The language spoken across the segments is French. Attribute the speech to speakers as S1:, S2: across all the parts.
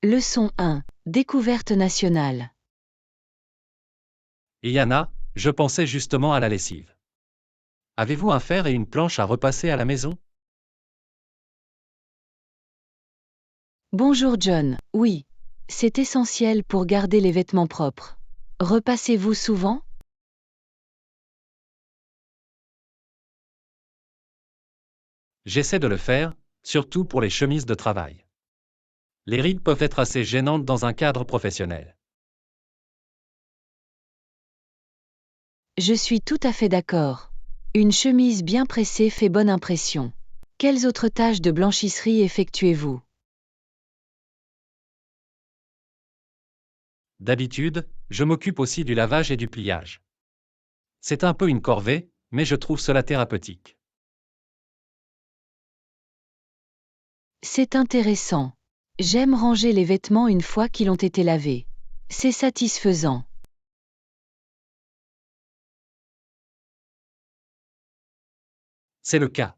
S1: Leçon 1. Découverte nationale.
S2: Yana, je pensais justement à la lessive. Avez-vous un fer et une planche à repasser à la maison?
S1: Bonjour John, oui. C'est essentiel pour garder les vêtements propres. Repassez-vous souvent?
S2: J'essaie de le faire, surtout pour les chemises de travail. Les rides peuvent être assez gênantes dans un cadre professionnel.
S1: Je suis tout à fait d'accord. Une chemise bien pressée fait bonne impression. Quelles autres tâches de blanchisserie effectuez-vous?
S2: D'habitude, je m'occupe aussi du lavage et du pliage. C'est un peu une corvée, mais je trouve cela thérapeutique.
S1: C'est intéressant. J'aime ranger les vêtements une fois qu'ils ont été lavés. C'est satisfaisant.
S2: C'est le cas.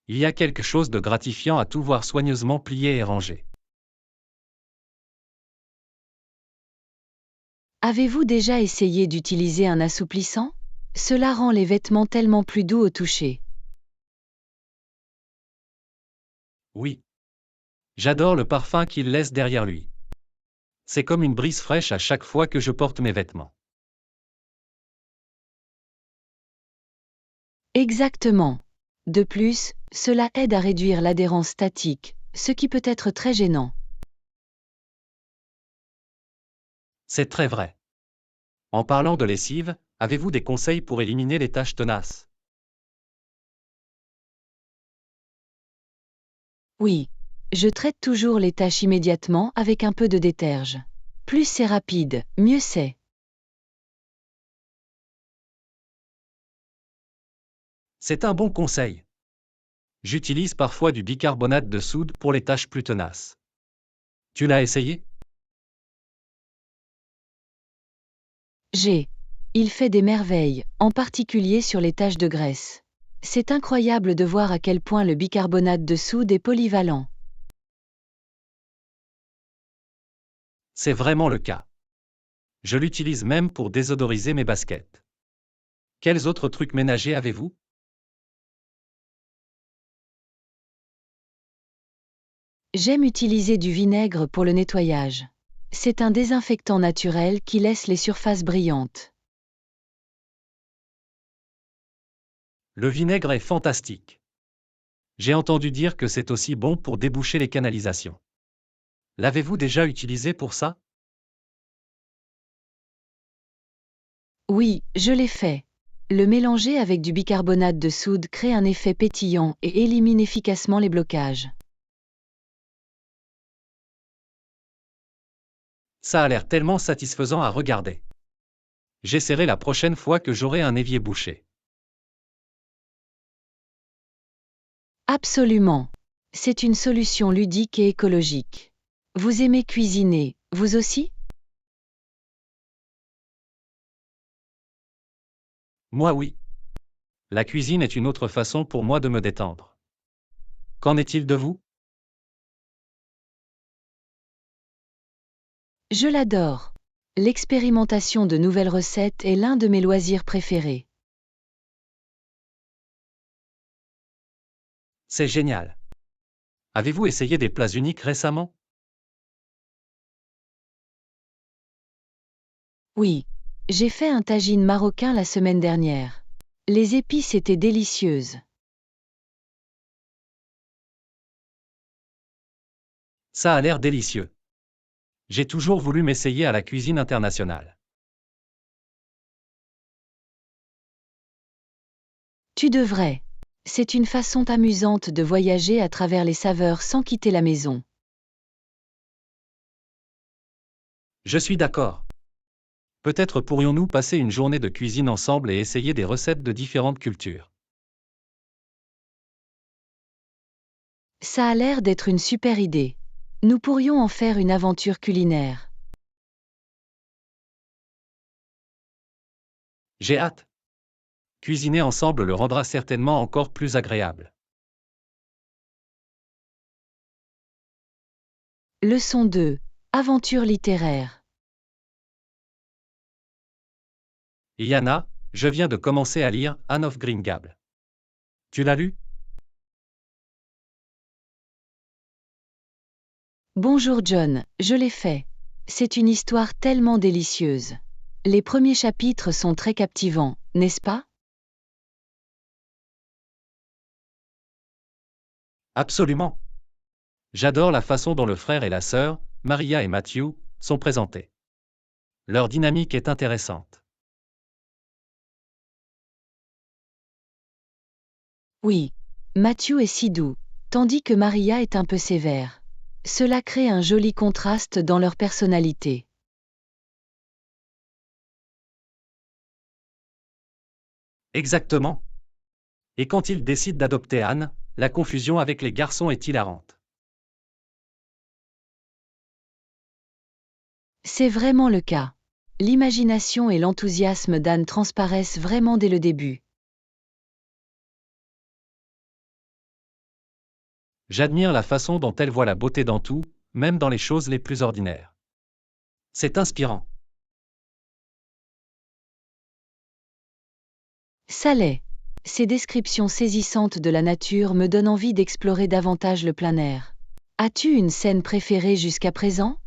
S2: Il y a quelque chose de gratifiant à tout voir soigneusement plié et rangé.
S1: Avez-vous déjà essayé d'utiliser un assouplissant? Cela rend les vêtements tellement plus doux au toucher.
S2: Oui. J'adore le parfum qu'il laisse derrière lui. C'est comme une brise fraîche à chaque fois que je porte mes vêtements.
S1: Exactement. De plus, cela aide à réduire l'adhérence statique, ce qui peut être très gênant.
S2: C'est très vrai. En parlant de lessive, avez-vous des conseils pour éliminer les taches tenaces?
S1: Oui. Je traite toujours les taches immédiatement avec un peu de déterge. Plus c'est rapide, mieux c'est.
S2: C'est un bon conseil. J'utilise parfois du bicarbonate de soude pour les taches plus tenaces. Tu l'as essayé?
S1: Il fait des merveilles, en particulier sur les taches de graisse. C'est incroyable de voir à quel point le bicarbonate de soude est polyvalent.
S2: C'est vraiment le cas. Je l'utilise même pour désodoriser mes baskets. Quels autres trucs ménagers avez-vous?
S1: J'aime utiliser du vinaigre pour le nettoyage. C'est un désinfectant naturel qui laisse les surfaces brillantes.
S2: Le vinaigre est fantastique. J'ai entendu dire que c'est aussi bon pour déboucher les canalisations. L'avez-vous déjà utilisé pour ça?
S1: Oui, je l'ai fait. Le mélanger avec du bicarbonate de soude crée un effet pétillant et élimine efficacement les blocages.
S2: Ça a l'air tellement satisfaisant à regarder. J'essaierai la prochaine fois que j'aurai un évier bouché.
S1: Absolument. C'est une solution ludique et écologique. Vous aimez cuisiner, vous aussi?
S2: Moi oui. La cuisine est une autre façon pour moi de me détendre. Qu'en est-il de vous?
S1: Je l'adore. L'expérimentation de nouvelles recettes est l'un de mes loisirs préférés.
S2: C'est génial. Avez-vous essayé des plats uniques récemment?
S1: Oui. J'ai fait un tagine marocain la semaine dernière. Les épices étaient délicieuses.
S2: Ça a l'air délicieux. J'ai toujours voulu m'essayer à la cuisine internationale.
S1: Tu devrais. C'est une façon amusante de voyager à travers les saveurs sans quitter la maison.
S2: Je suis d'accord. Peut-être pourrions-nous passer une journée de cuisine ensemble et essayer des recettes de différentes cultures.
S1: Ça a l'air d'être une super idée. Nous pourrions en faire une aventure culinaire.
S2: J'ai hâte. Cuisiner ensemble le rendra certainement encore plus agréable.
S1: Leçon 2. Aventure littéraire.
S2: Yana, je viens de commencer à lire Anne of Green Gables. Tu l'as lu?
S1: Bonjour John, je l'ai fait. C'est une histoire tellement délicieuse. Les premiers chapitres sont très captivants, n'est-ce pas?
S2: Absolument. J'adore la façon dont le frère et la sœur, Maria et Matthew, sont présentés. Leur dynamique est intéressante.
S1: Oui. Matthew est si doux, tandis que Maria est un peu sévère. Cela crée un joli contraste dans leur personnalité.
S2: Exactement. Et quand ils décident d'adopter Anne, la confusion avec les garçons est hilarante.
S1: C'est vraiment le cas. L'imagination et l'enthousiasme d'Anne transparaissent vraiment dès le début.
S2: J'admire la façon dont elle voit la beauté dans tout, même dans les choses les plus ordinaires. C'est inspirant.
S1: Ça l'est. Ces descriptions saisissantes de la nature me donnent envie d'explorer davantage le plein air. As-tu une scène préférée jusqu'à présent?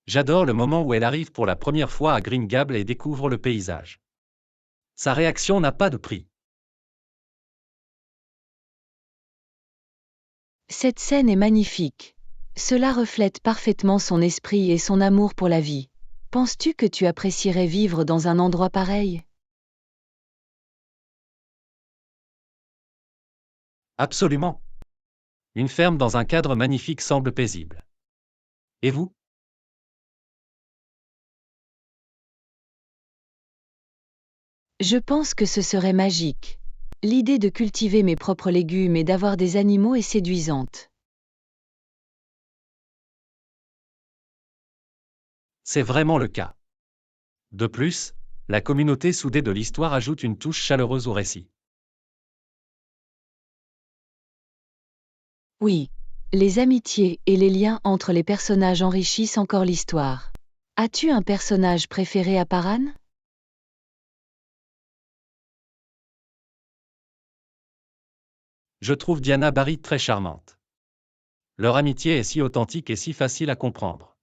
S2: J'adore le moment où elle arrive pour la première fois à Green Gables et découvre le paysage. Sa réaction n'a pas de prix.
S1: Cette scène est magnifique. Cela reflète parfaitement son esprit et son amour pour la vie. Penses-tu que tu apprécierais vivre dans un endroit pareil?
S2: Absolument. Une ferme dans un cadre magnifique semble paisible. Et vous?
S1: Je pense que ce serait magique. L'idée de cultiver mes propres légumes et d'avoir des animaux est séduisante.
S2: C'est vraiment le cas. De plus, la communauté soudée de l'histoire ajoute une touche chaleureuse au récit.
S1: Oui. Les amitiés et les liens entre les personnages enrichissent encore l'histoire. As-tu un personnage préféré à part Anne?
S2: Je trouve Diana Barry très charmante. Leur amitié est si authentique et si facile à comprendre.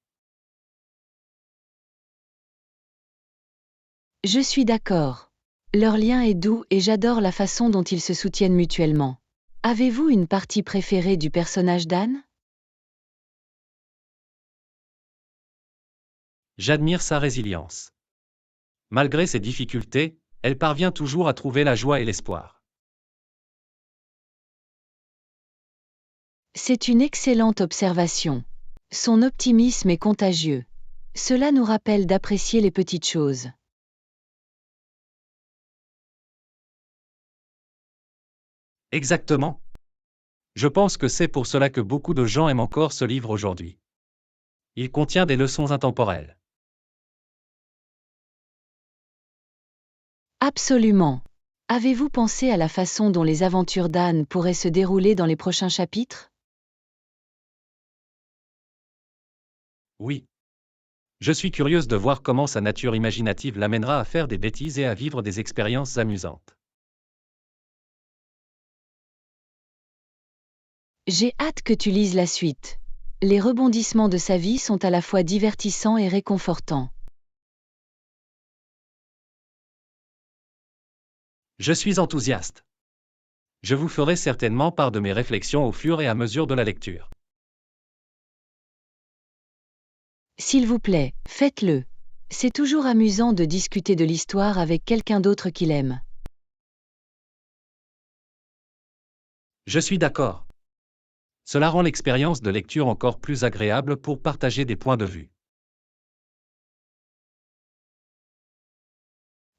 S1: Je suis d'accord. Leur lien est doux et j'adore la façon dont ils se soutiennent mutuellement. Avez-vous une partie préférée du personnage d'Anne?
S2: J'admire sa résilience. Malgré ses difficultés, elle parvient toujours à trouver la joie et l'espoir.
S1: C'est une excellente observation. Son optimisme est contagieux. Cela nous rappelle d'apprécier les petites choses.
S2: Exactement. Je pense que c'est pour cela que beaucoup de gens aiment encore ce livre aujourd'hui. Il contient des leçons intemporelles.
S1: Absolument. Avez-vous pensé à la façon dont les aventures d'Anne pourraient se dérouler dans les prochains chapitres?
S2: Oui. Je suis curieuse de voir comment sa nature imaginative l'amènera à faire des bêtises et à vivre des expériences amusantes.
S1: J'ai hâte que tu lises la suite. Les rebondissements de sa vie sont à la fois divertissants et réconfortants.
S2: Je suis enthousiaste. Je vous ferai certainement part de mes réflexions au fur et à mesure de la lecture.
S1: S'il vous plaît, faites-le. C'est toujours amusant de discuter de l'histoire avec quelqu'un d'autre qui l'aime.
S2: Je suis d'accord. Cela rend l'expérience de lecture encore plus agréable pour partager des points de vue.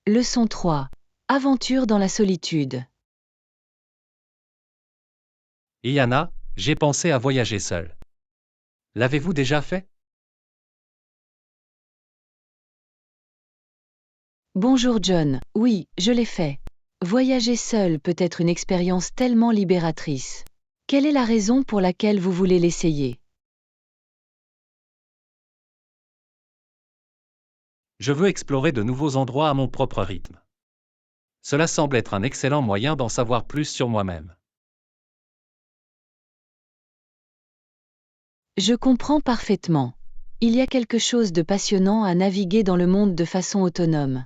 S1: Leçon 3. Aventure dans la solitude.
S2: Yana, j'ai pensé à voyager seul. L'avez-vous déjà fait?
S1: Bonjour John, oui, je l'ai fait. Voyager seul peut être une expérience tellement libératrice. Quelle est la raison pour laquelle vous voulez l'essayer?
S2: Je veux explorer de nouveaux endroits à mon propre rythme. Cela semble être un excellent moyen d'en savoir plus sur moi-même.
S1: Je comprends parfaitement. Il y a quelque chose de passionnant à naviguer dans le monde de façon autonome.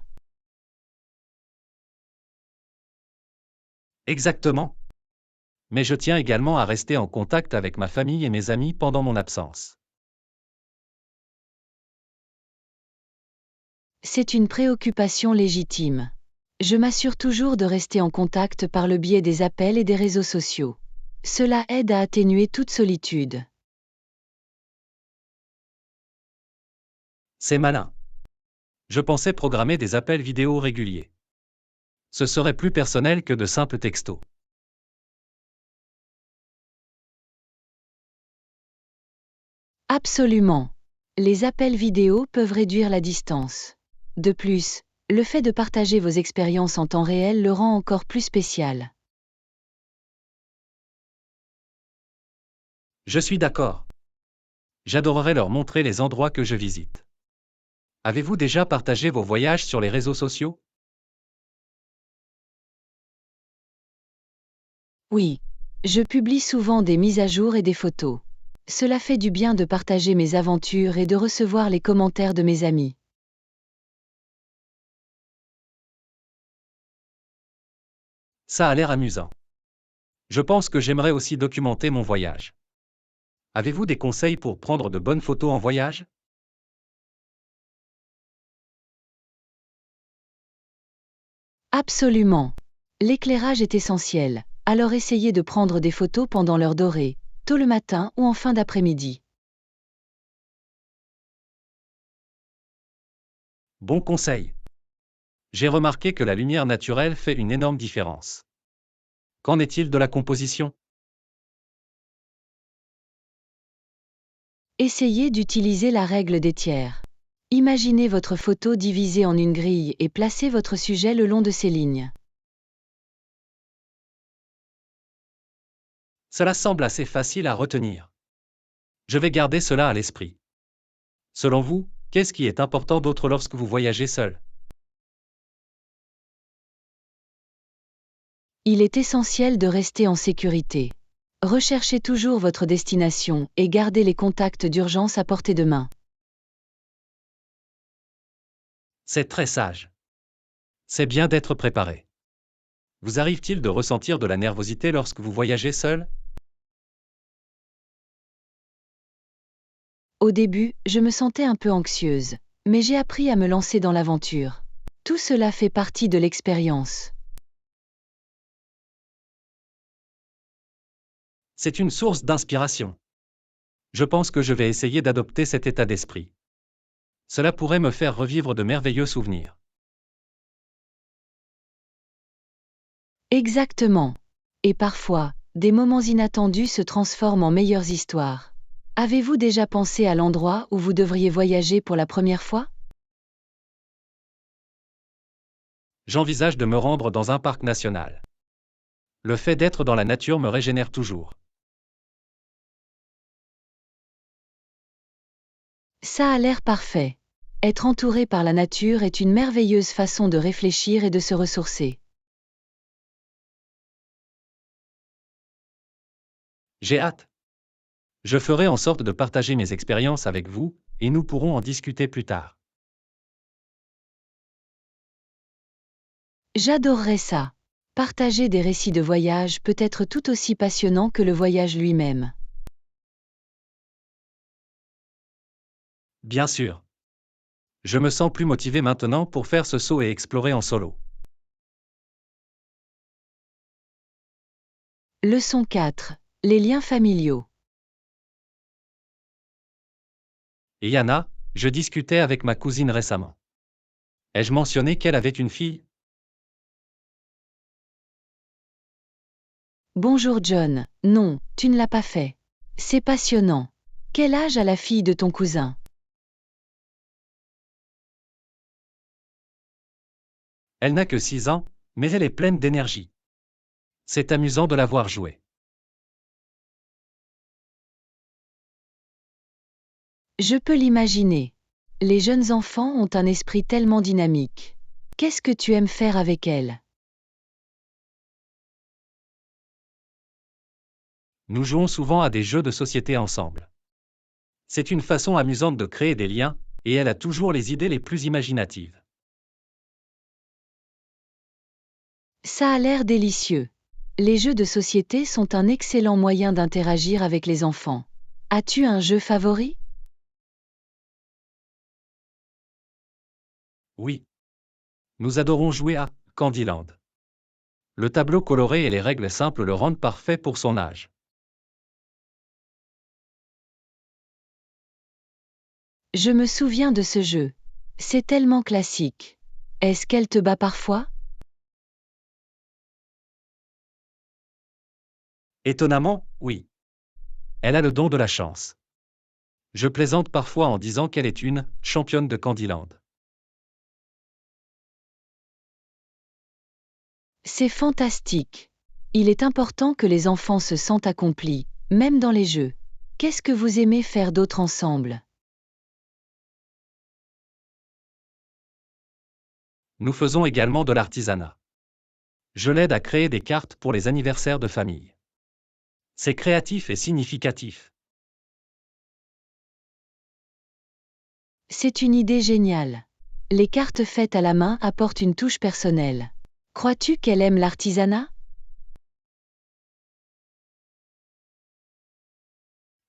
S2: Exactement. Mais je tiens également à rester en contact avec ma famille et mes amis pendant mon absence.
S1: C'est une préoccupation légitime. Je m'assure toujours de rester en contact par le biais des appels et des réseaux sociaux. Cela aide à atténuer toute solitude.
S2: C'est malin. Je pensais programmer des appels vidéo réguliers. Ce serait plus personnel que de simples textos.
S1: Absolument. Les appels vidéo peuvent réduire la distance. De plus, le fait de partager vos expériences en temps réel le rend encore plus spécial.
S2: Je suis d'accord. J'adorerais leur montrer les endroits que je visite. Avez-vous déjà partagé vos voyages sur les réseaux sociaux?
S1: Oui. Je publie souvent des mises à jour et des photos. Cela fait du bien de partager mes aventures et de recevoir les commentaires de mes amis.
S2: Ça a l'air amusant. Je pense que j'aimerais aussi documenter mon voyage. Avez-vous des conseils pour prendre de bonnes photos en voyage?
S1: Absolument. L'éclairage est essentiel, alors essayez de prendre des photos pendant l'heure dorée, tôt le matin ou en fin d'après-midi.
S2: Bon conseil. J'ai remarqué que la lumière naturelle fait une énorme différence. Qu'en est-il de la composition?
S1: Essayez d'utiliser la règle des tiers. Imaginez votre photo divisée en une grille et placez votre sujet le long de ces lignes.
S2: Cela semble assez facile à retenir. Je vais garder cela à l'esprit. Selon vous, qu'est-ce qui est important d'autre lorsque vous voyagez seul?
S1: Il est essentiel de rester en sécurité. Recherchez toujours votre destination et gardez les contacts d'urgence à portée de main.
S2: C'est très sage. C'est bien d'être préparé. Vous arrive-t-il de ressentir de la nervosité lorsque vous voyagez seul?
S1: Au début, je me sentais un peu anxieuse, mais j'ai appris à me lancer dans l'aventure. Tout cela fait partie de l'expérience.
S2: C'est une source d'inspiration. Je pense que je vais essayer d'adopter cet état d'esprit. Cela pourrait me faire revivre de merveilleux souvenirs.
S1: Exactement. Et parfois, des moments inattendus se transforment en meilleures histoires. Avez-vous déjà pensé à l'endroit où vous devriez voyager pour la première fois?
S2: J'envisage de me rendre dans un parc national. Le fait d'être dans la nature me régénère toujours.
S1: Ça a l'air parfait. Être entouré par la nature est une merveilleuse façon de réfléchir et de se ressourcer.
S2: J'ai hâte. Je ferai en sorte de partager mes expériences avec vous, et nous pourrons en discuter plus tard.
S1: J'adorerais ça. Partager des récits de voyage peut être tout aussi passionnant que le voyage lui-même.
S2: Bien sûr. Je me sens plus motivé maintenant pour faire ce saut et explorer en solo.
S1: Leçon 4. Les liens familiaux.
S2: Et Yana, je discutais avec ma cousine récemment. Ai-je mentionné qu'elle avait une fille?
S1: Bonjour John. Non, tu ne l'as pas fait. C'est passionnant. Quel âge a la fille de ton cousin?
S2: Elle n'a que 6 ans, mais elle est pleine d'énergie. C'est amusant de la voir jouer.
S1: Je peux l'imaginer. Les jeunes enfants ont un esprit tellement dynamique. Qu'est-ce que tu aimes faire avec elles?
S2: Nous jouons souvent à des jeux de société ensemble. C'est une façon amusante de créer des liens, et elle a toujours les idées les plus imaginatives.
S1: Ça a l'air délicieux. Les jeux de société sont un excellent moyen d'interagir avec les enfants. As-tu un jeu favori?
S2: Oui. Nous adorons jouer à Candyland. Le tableau coloré et les règles simples le rendent parfait pour son âge.
S1: Je me souviens de ce jeu. C'est tellement classique. Est-ce qu'elle te bat parfois?
S2: Étonnamment, oui. Elle a le don de la chance. Je plaisante parfois en disant qu'elle est une championne de Candyland.
S1: C'est fantastique. Il est important que les enfants se sentent accomplis, même dans les jeux. Qu'est-ce que vous aimez faire d'autre ensemble?
S2: Nous faisons également de l'artisanat. Je l'aide à créer des cartes pour les anniversaires de famille. C'est créatif et significatif.
S1: C'est une idée géniale. Les cartes faites à la main apportent une touche personnelle. Crois-tu qu'elle aime l'artisanat?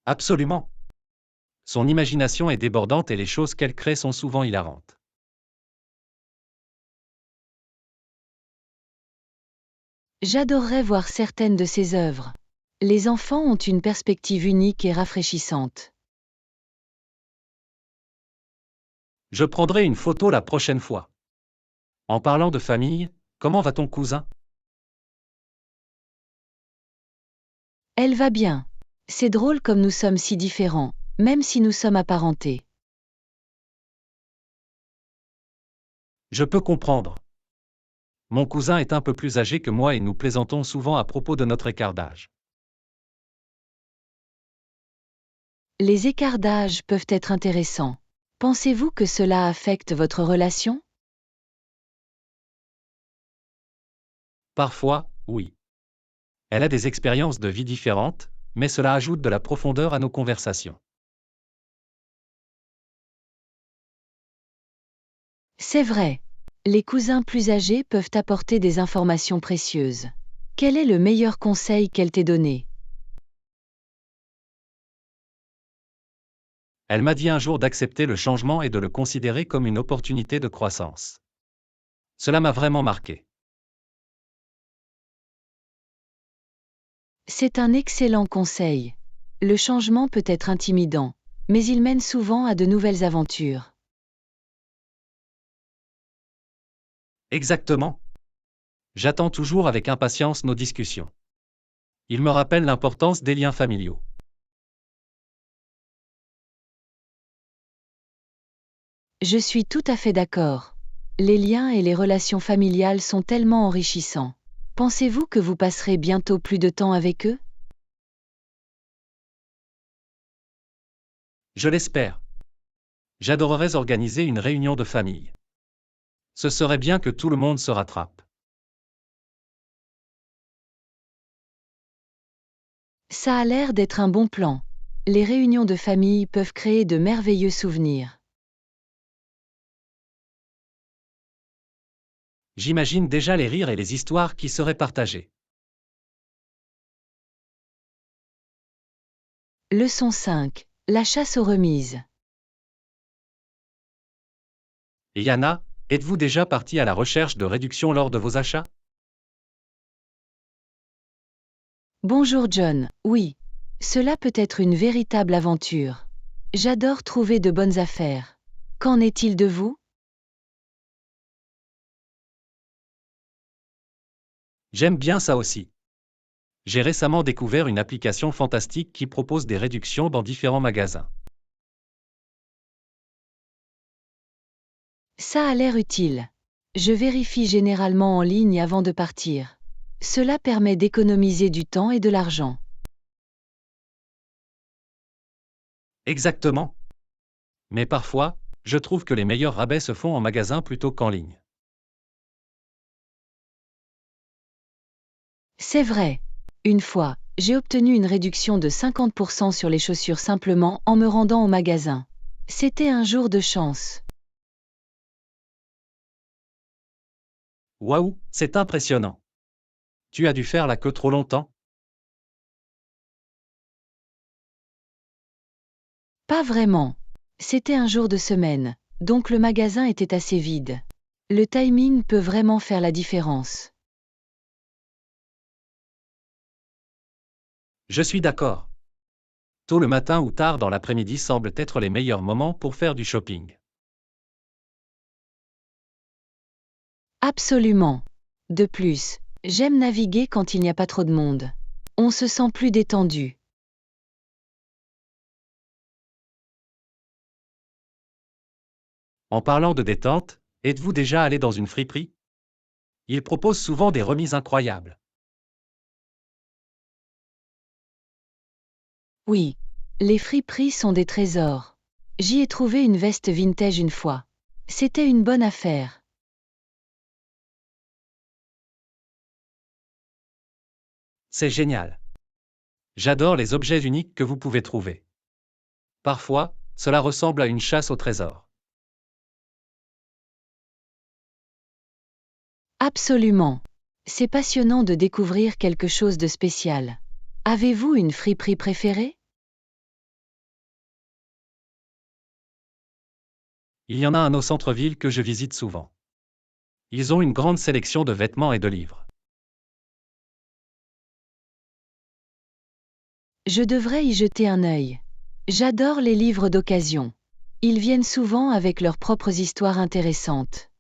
S2: Absolument. Son imagination est débordante et les choses qu'elle crée sont souvent hilarantes.
S1: J'adorerais voir certaines de ses œuvres. Les enfants ont une perspective unique et rafraîchissante.
S2: Je prendrai une photo la prochaine fois. En parlant de famille, comment va ton cousin?
S1: Elle va bien. C'est drôle comme nous sommes si différents, même si nous sommes apparentés.
S2: Je peux comprendre. Mon cousin est un peu plus âgé que moi et nous plaisantons souvent à propos de notre écart d'âge.
S1: Les écarts d'âge peuvent être intéressants. Pensez-vous que cela affecte votre relation?
S2: Parfois, oui. Elle a des expériences de vie différentes, mais cela ajoute de la profondeur à nos conversations.
S1: C'est vrai. Les cousins plus âgés peuvent apporter des informations précieuses. Quel est le meilleur conseil qu'elle t'ait donné?
S2: Elle m'a dit un jour d'accepter le changement et de le considérer comme une opportunité de croissance. Cela m'a vraiment marqué.
S1: C'est un excellent conseil. Le changement peut être intimidant, mais il mène souvent à de nouvelles aventures.
S2: Exactement. J'attends toujours avec impatience nos discussions. Il me rappelle l'importance des liens familiaux.
S1: Je suis tout à fait d'accord. Les liens et les relations familiales sont tellement enrichissants. Pensez-vous que vous passerez bientôt plus de temps avec eux?
S2: Je l'espère. J'adorerais organiser une réunion de famille. Ce serait bien que tout le monde se rattrape.
S1: Ça a l'air d'être un bon plan. Les réunions de famille peuvent créer de merveilleux souvenirs.
S2: J'imagine déjà les rires et les histoires qui seraient partagées.
S1: Leçon 5. La chasse aux remises.
S2: Et Yana, êtes-vous déjà parti à la recherche de réductions lors de vos achats?
S1: Bonjour John, oui. Cela peut être une véritable aventure. J'adore trouver de bonnes affaires. Qu'en est-il de vous?
S2: J'aime bien ça aussi. J'ai récemment découvert une application fantastique qui propose des réductions dans différents magasins.
S1: Ça a l'air utile. Je vérifie généralement en ligne avant de partir. Cela permet d'économiser du temps et de l'argent.
S2: Exactement. Mais parfois, je trouve que les meilleurs rabais se font en magasin plutôt qu'en ligne.
S1: C'est vrai. Une fois, j'ai obtenu une réduction de 50% sur les chaussures simplement en me rendant au magasin. C'était un jour de chance.
S2: Waouh, c'est impressionnant. Tu as dû faire la queue trop longtemps?
S1: Pas vraiment. C'était un jour de semaine, donc le magasin était assez vide. Le timing peut vraiment faire la différence.
S2: Je suis d'accord. Tôt le matin ou tard dans l'après-midi semblent être les meilleurs moments pour faire du shopping.
S1: Absolument. De plus, j'aime naviguer quand il n'y a pas trop de monde. On se sent plus détendu.
S2: En parlant de détente, êtes-vous déjà allé dans une friperie? Ils proposent souvent des remises incroyables.
S1: Oui, les friperies sont des trésors. J'y ai trouvé une veste vintage une fois. C'était une bonne affaire.
S2: C'est génial. J'adore les objets uniques que vous pouvez trouver. Parfois, cela ressemble à une chasse au trésor.
S1: Absolument. C'est passionnant de découvrir quelque chose de spécial. Avez-vous une friperie préférée?
S2: Il y en a un au centre-ville que je visite souvent. Ils ont une grande sélection de vêtements et de livres.
S1: Je devrais y jeter un œil. J'adore les livres d'occasion. Ils viennent souvent avec leurs propres histoires intéressantes.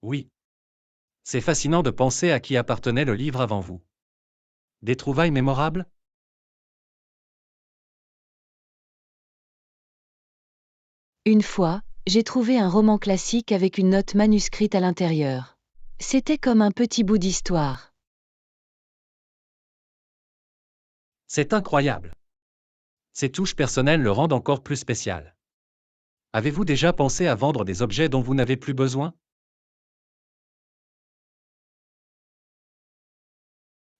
S2: Oui. C'est fascinant de penser à qui appartenait le livre avant vous. Des trouvailles mémorables?
S1: Une fois, j'ai trouvé un roman classique avec une note manuscrite à l'intérieur. C'était comme un petit bout d'histoire.
S2: C'est incroyable. Ces touches personnelles le rendent encore plus spécial. Avez-vous déjà pensé à vendre des objets dont vous n'avez plus besoin?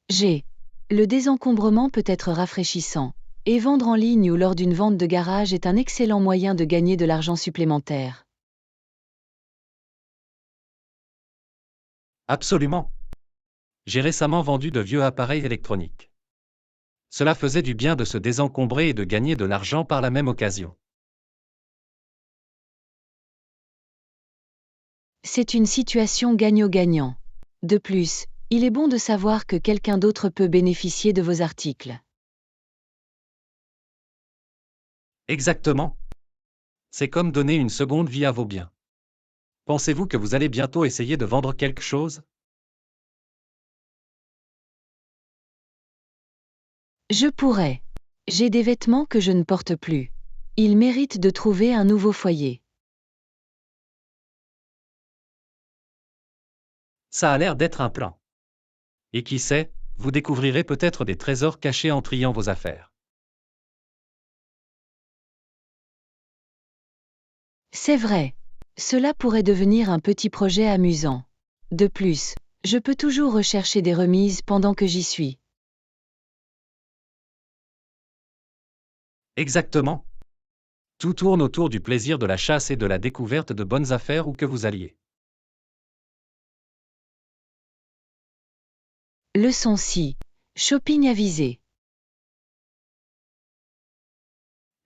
S1: J'ai. Le désencombrement peut être rafraîchissant, et vendre en ligne ou lors d'une vente de garage est un excellent moyen de gagner de l'argent supplémentaire.
S2: Absolument. J'ai récemment vendu de vieux appareils électroniques. Cela faisait du bien de se désencombrer et de gagner de l'argent par la même occasion.
S1: C'est une situation gagnant-gagnant. De plus, il est bon de savoir que quelqu'un d'autre peut bénéficier de vos articles.
S2: Exactement. C'est comme donner une seconde vie à vos biens. Pensez-vous que vous allez bientôt essayer de vendre quelque chose?
S1: Je pourrais. J'ai des vêtements que je ne porte plus. Ils méritent de trouver un nouveau foyer.
S2: Ça a l'air d'être un plan. Et qui sait, vous découvrirez peut-être des trésors cachés en triant vos affaires.
S1: C'est vrai. Cela pourrait devenir un petit projet amusant. De plus, je peux toujours rechercher des remises pendant que j'y suis.
S2: Exactement. Tout tourne autour du plaisir de la chasse et de la découverte de bonnes affaires où que vous alliez.
S1: Leçon 6. Shopping avisé.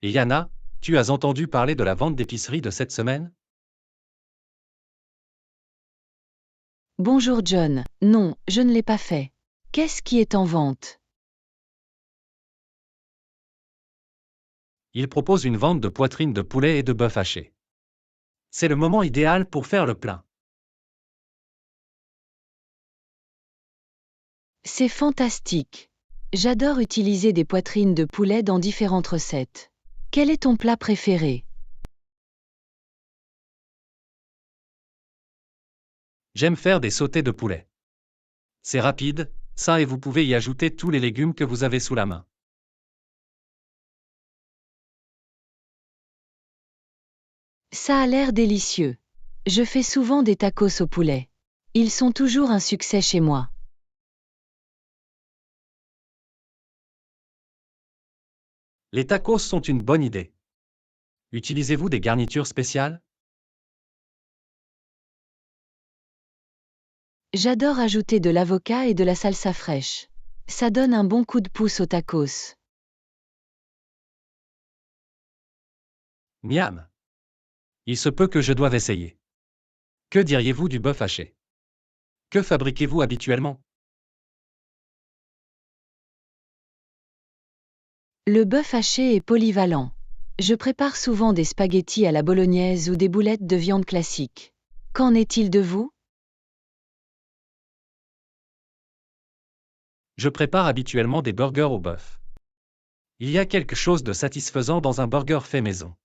S2: Et Yana, tu as entendu parler de la vente d'épicerie de cette semaine?
S1: Bonjour John. Non, je ne l'ai pas fait. Qu'est-ce qui est en vente?
S2: Il propose une vente de poitrine de poulet et de bœuf haché. C'est le moment idéal pour faire le plein.
S1: C'est fantastique. J'adore utiliser des poitrines de poulet dans différentes recettes. Quel est ton plat préféré?
S2: J'aime faire des sautés de poulet. C'est rapide, sain et vous pouvez y ajouter tous les légumes que vous avez sous la main.
S1: Ça a l'air délicieux. Je fais souvent des tacos au poulet. Ils sont toujours un succès chez moi.
S2: Les tacos sont une bonne idée. Utilisez-vous des garnitures spéciales?
S1: J'adore ajouter de l'avocat et de la salsa fraîche. Ça donne un bon coup de pouce aux tacos.
S2: Miam! Il se peut que je doive essayer. Que diriez-vous du bœuf haché? Que fabriquez-vous habituellement?
S1: Le bœuf haché est polyvalent. Je prépare souvent des spaghettis à la bolognaise ou des boulettes de viande classique. Qu'en est-il de vous?
S2: Je prépare habituellement des burgers au bœuf. Il y a quelque chose de satisfaisant dans un burger fait maison.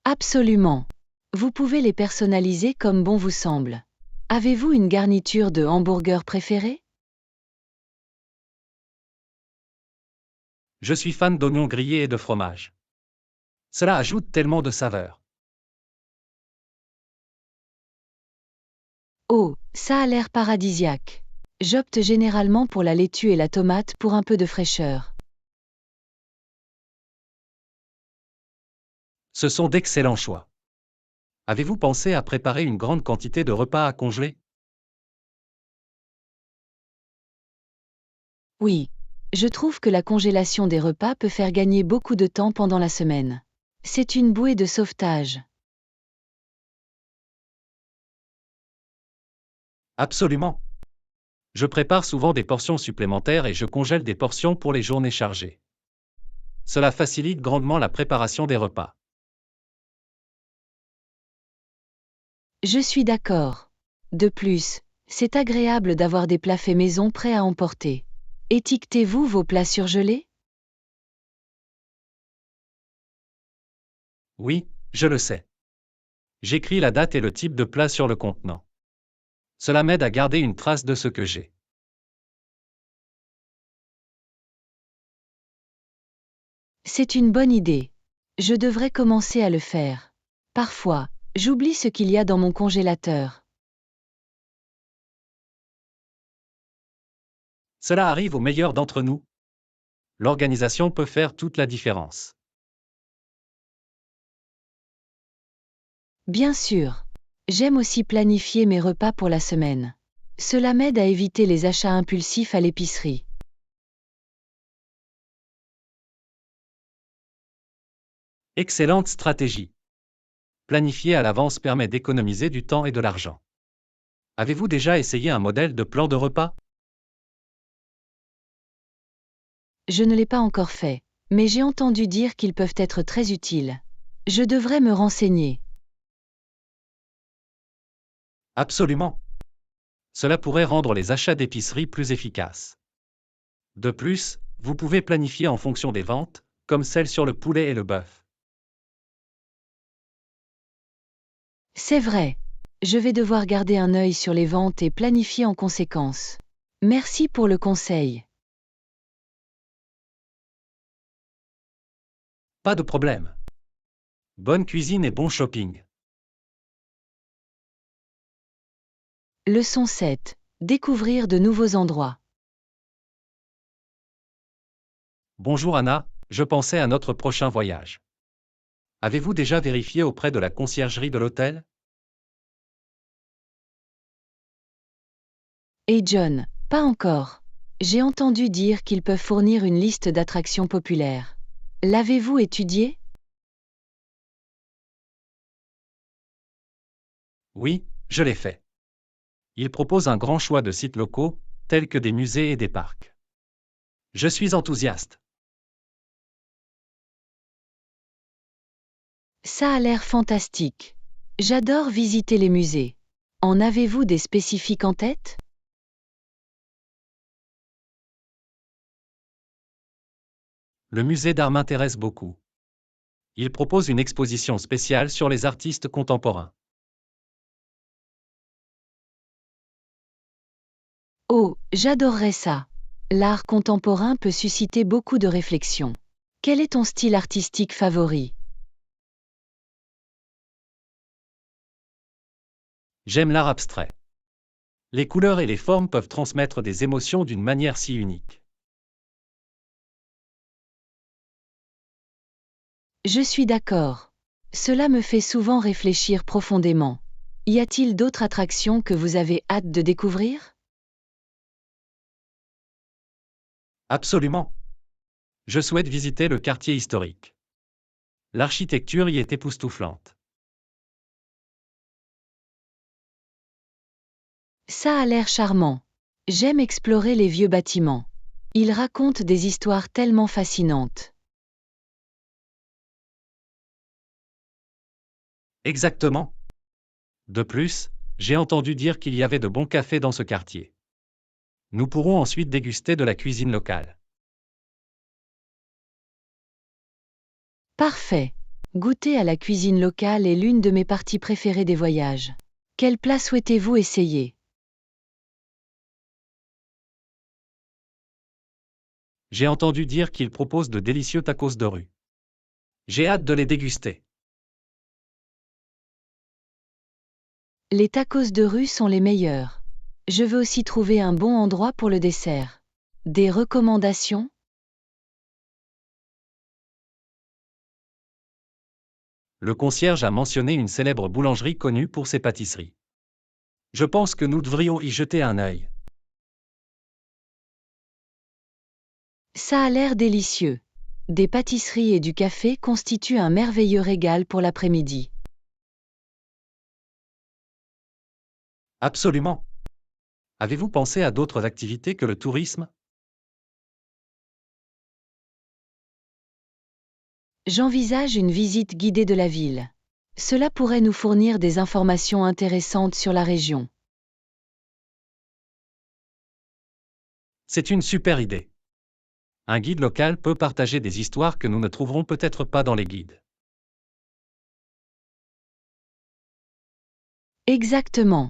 S1: Absolument. Vous pouvez les personnaliser comme bon vous semble. Avez-vous une garniture de hamburger préférée?
S2: Je suis fan d'oignons grillés et de fromage. Cela ajoute tellement de saveur.
S1: Oh, ça a l'air paradisiaque. J'opte généralement pour la laitue et la tomate pour un peu de fraîcheur.
S2: Ce sont d'excellents choix. Avez-vous pensé à préparer une grande quantité de repas à congeler?
S1: Oui. Je trouve que la congélation des repas peut faire gagner beaucoup de temps pendant la semaine. C'est une bouée de sauvetage.
S2: Absolument. Je prépare souvent des portions supplémentaires et je congèle des portions pour les journées chargées. Cela facilite grandement la préparation des repas.
S1: Je suis d'accord. De plus, c'est agréable d'avoir des plats faits maison prêts à emporter. Étiquetez-vous vos plats surgelés?
S2: Oui, je le sais. J'écris la date et le type de plat sur le contenant. Cela m'aide à garder une trace de ce que j'ai.
S1: C'est une bonne idée. Je devrais commencer à le faire. Parfois, j'oublie ce qu'il y a dans mon congélateur.
S2: Cela arrive aux meilleurs d'entre nous. L'organisation peut faire toute la différence.
S1: Bien sûr. J'aime aussi planifier mes repas pour la semaine. Cela m'aide à éviter les achats impulsifs à l'épicerie.
S2: Excellente stratégie. Planifier à l'avance permet d'économiser du temps et de l'argent. Avez-vous déjà essayé un modèle de plan de repas?
S1: Je ne l'ai pas encore fait, mais j'ai entendu dire qu'ils peuvent être très utiles. Je devrais me renseigner.
S2: Absolument. Cela pourrait rendre les achats d'épicerie plus efficaces. De plus, vous pouvez planifier en fonction des ventes, comme celles sur le poulet et le bœuf.
S1: C'est vrai. Je vais devoir garder un œil sur les ventes et planifier en conséquence. Merci pour le conseil.
S2: Pas de problème. Bonne cuisine et bon shopping.
S1: Leçon 7. Découvrir de nouveaux endroits.
S2: Bonjour Anna, je pensais à notre prochain voyage. Avez-vous déjà vérifié auprès de la conciergerie de l'hôtel?
S1: Et John, pas encore. J'ai entendu dire qu'ils peuvent fournir une liste d'attractions populaires. L'avez-vous étudié?
S2: Oui, je l'ai fait. Il propose un grand choix de sites locaux, tels que des musées et des parcs. Je suis enthousiaste.
S1: Ça a l'air fantastique. J'adore visiter les musées. En avez-vous des spécifiques en tête?
S2: Le musée d'art m'intéresse beaucoup. Il propose une exposition spéciale sur les artistes contemporains.
S1: Oh, j'adorerais ça. L'art contemporain peut susciter beaucoup de réflexions. Quel est ton style artistique favori?
S2: J'aime l'art abstrait. Les couleurs et les formes peuvent transmettre des émotions d'une manière si unique.
S1: Je suis d'accord. Cela me fait souvent réfléchir profondément. Y a-t-il d'autres attractions que vous avez hâte de découvrir?
S2: Absolument. Je souhaite visiter le quartier historique. L'architecture y est époustouflante.
S1: Ça a l'air charmant. J'aime explorer les vieux bâtiments. Ils racontent des histoires tellement fascinantes.
S2: Exactement. De plus, j'ai entendu dire qu'il y avait de bons cafés dans ce quartier. Nous pourrons ensuite déguster de la cuisine locale.
S1: Parfait. Goûter à la cuisine locale est l'une de mes parties préférées des voyages. Quel plat souhaitez-vous essayer?
S2: J'ai entendu dire qu'ils proposent de délicieux tacos de rue. J'ai hâte de les déguster.
S1: Les tacos de rue sont les meilleurs. Je veux aussi trouver un bon endroit pour le dessert. Des recommandations?
S2: Le concierge a mentionné une célèbre boulangerie connue pour ses pâtisseries. Je pense que nous devrions y jeter un œil.
S1: Ça a l'air délicieux. Des pâtisseries et du café constituent un merveilleux régal pour l'après-midi.
S2: Absolument. Avez-vous pensé à d'autres activités que le tourisme?
S1: J'envisage une visite guidée de la ville. Cela pourrait nous fournir des informations intéressantes sur la région.
S2: C'est une super idée. Un guide local peut partager des histoires que nous ne trouverons peut-être pas dans les guides.
S1: Exactement.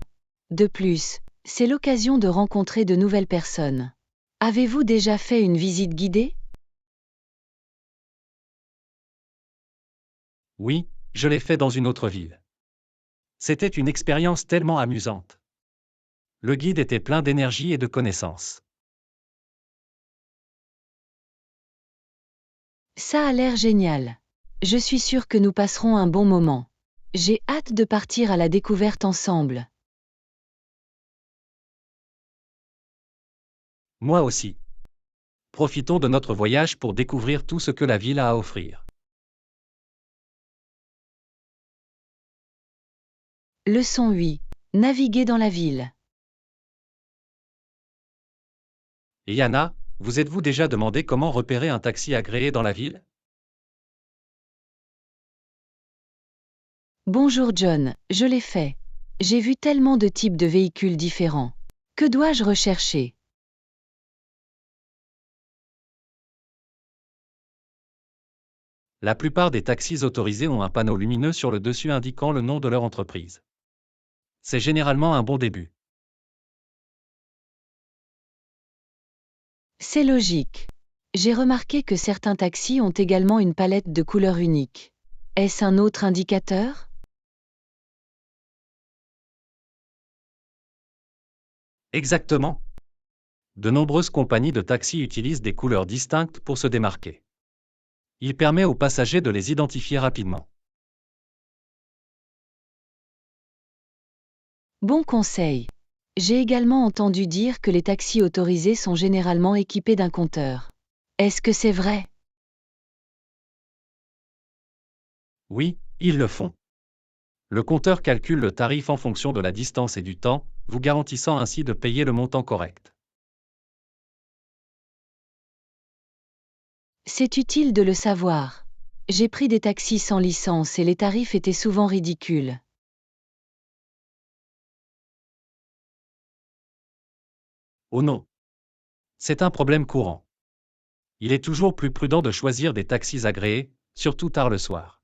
S1: De plus, c'est l'occasion de rencontrer de nouvelles personnes. Avez-vous déjà fait une visite guidée?
S2: Oui, je l'ai fait dans une autre ville. C'était une expérience tellement amusante. Le guide était plein d'énergie et de connaissances.
S1: Ça a l'air génial. Je suis sûre que nous passerons un bon moment. J'ai hâte de partir à la découverte ensemble.
S2: Moi aussi. Profitons de notre voyage pour découvrir tout ce que la ville a à offrir.
S1: Leçon 8. Naviguer dans la ville.
S2: Et Yana, vous êtes-vous déjà demandé comment repérer un taxi agréé dans la ville?
S1: Bonjour John, je l'ai fait. J'ai vu tellement de types de véhicules différents. Que dois-je rechercher?
S2: La plupart des taxis autorisés ont un panneau lumineux sur le dessus indiquant le nom de leur entreprise. C'est généralement un bon début.
S1: C'est logique. J'ai remarqué que certains taxis ont également une palette de couleurs unique. Est-ce un autre indicateur?
S2: Exactement. De nombreuses compagnies de taxis utilisent des couleurs distinctes pour se démarquer. Il permet aux passagers de les identifier rapidement.
S1: Bon conseil. J'ai également entendu dire que les taxis autorisés sont généralement équipés d'un compteur. Est-ce que c'est vrai?
S2: Oui, ils le font. Le compteur calcule le tarif en fonction de la distance et du temps, vous garantissant ainsi de payer le montant correct.
S1: C'est utile de le savoir. J'ai pris des taxis sans licence et les tarifs étaient souvent ridicules.
S2: Oh non. C'est un problème courant. Il est toujours plus prudent de choisir des taxis agréés, surtout tard le soir.